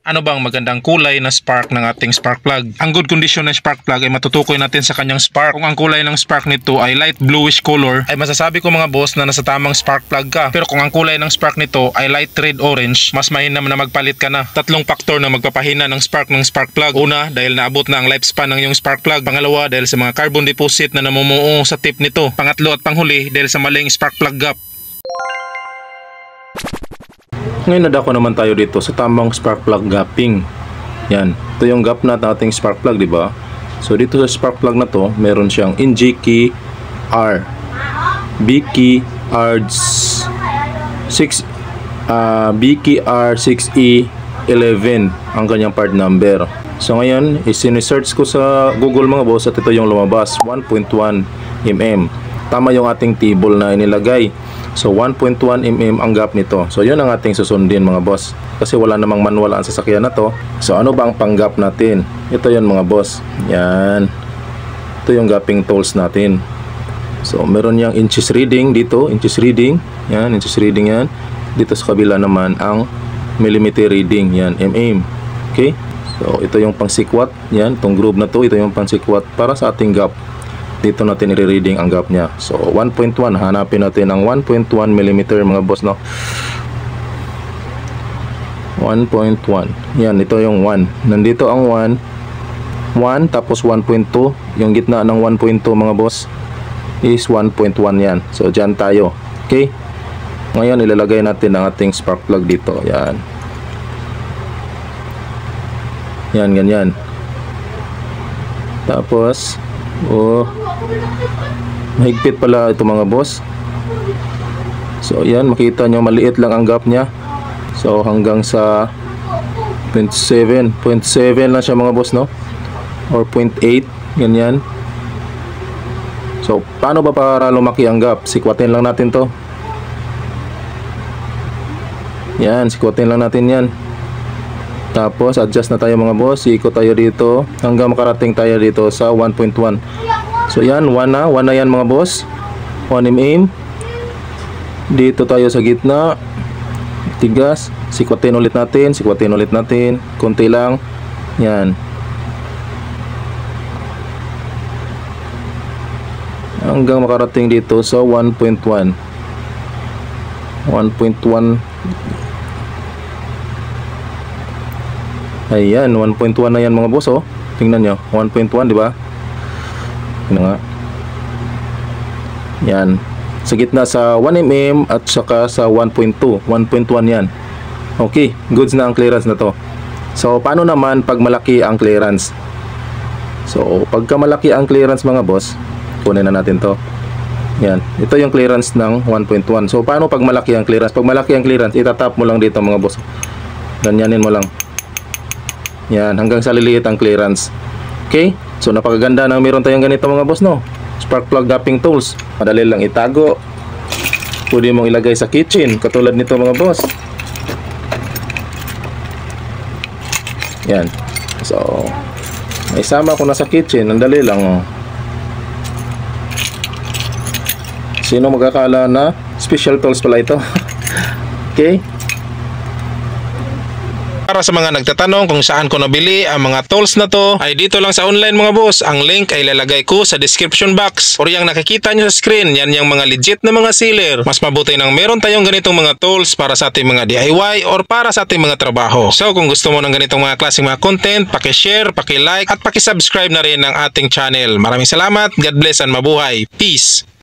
Ano bang magandang kulay na spark ng ating spark plug? Ang good condition ng spark plug ay matutukoy natin sa kanyang spark. Kung ang kulay ng spark nito ay light bluish color, ay masasabi ko mga boss na nasa tamang spark plug ka. Pero kung ang kulay ng spark nito ay light red orange, mas mahinam na magpalit ka na. Tatlong faktor na magpapahina ng spark plug. Una, dahil naabot na ang lifespan ng iyong spark plug. Pangalawa, dahil sa mga carbon deposit na namumuo sa tip nito. Pangatlo at panghuli, dahil sa maling spark plug gap. Ngayon nadako naman tayo dito sa tamang spark plug gapping. Yan, ito yung gap na ating spark plug, di ba? So dito sa spark plug na to, meron siyang NG key R, B key R 6, B key R 6E11 ang kanyang part number. So ngayon, isinesearch ko sa Google mga boss at ito yung lumabas, 1.1 mm. Tama yung ating table na inilagay. So 1.1 mm ang gap nito. So yun ang ating susundin mga boss. Kasi wala namang manual ang sasakyan na to. So ano ba ang pang-gap natin? Ito yun mga boss. Yan. Ito yung gapping tools natin. So meron yang inches reading dito. Inches reading. Yan. Inches reading yan. Dito sa kabila naman ang millimeter reading. Yan. mm. Okay. So ito yung pang-sikwat. Yan. Itong groove na to. Ito yung pang-sikwat para sa ating gap. Dito natin i-reading ang gap niya. So 1.1, hanapin natin ang 1.1 mm mga boss, no. 1.1. Yan, ito yung 1. Nandito ang 1 tapos 1.2. Yung gitna ng 1.2 mga boss is 1.1 yan. So dyan tayo. Okay. Ngayon ilalagay natin ang ating spark plug dito. Yan. Yan, ganyan. Tapos mahigpit pala ito mga boss. So yan, makita nyo maliit lang ang gap nya. So hanggang sa 0.7 lang siya mga boss, no, or 0.8, ganyan. So paano ba para lumaki ang gap? Sikwatin lang natin to. Yan, sikwatin lang natin yan. Tapos adjust na tayo mga boss. Ikot tayo dito hanggang makarating tayo dito sa 1.1. So yan, 1 na yan mga boss. 1 mm. Dito tayo sa gitna. Tigas. Sikwatin ulit natin. Konti lang. Yan. Hanggang makarating dito sa 1.1. 1.1. Ayan, 1.1 na yan mga boss, oh. Tingnan nyo, 1.1, di ba? Tingnan nga. Yan. Sa gitna sa 1 mm at saka sa 1.2. 1.1 yan. Okay, goods na ang clearance na to. So, paano naman pag malaki ang clearance? So, pagka malaki ang clearance mga boss, kunin na natin to. Yan. Ito yung clearance ng 1.1. So, paano pag malaki ang clearance? Pag malaki ang clearance, itatap mo lang dito mga boss. Ganyanin mo lang. Yan, hanggang sa liliit ang clearance. Okay? So napakaganda na meron tayong ganito mga boss, no. Spark plug gapping tools. Madali lang itago. Pwede mong ilagay sa kitchen, katulad nito mga boss. Yan. So isama ko na sa kitchen, ang dali lang, oh. Sino magkakala na special tools pala ito? Okay? Para sa mga nagtatanong kung saan ko nabili ang mga tools na to, ay dito lang sa online mga boss. Ang link ay ilalagay ko sa description box. Or yung nakikita nyo sa screen, yan yung mga legit na mga sealer. Mas mabuti nang meron tayong ganitong mga tools para sa ating mga DIY or para sa ating mga trabaho. So kung gusto mo ng ganitong mga klaseng mga content, paki-share, paki-like at paki-subscribe na rin ng ating channel. Maraming salamat, God bless and mabuhay. Peace!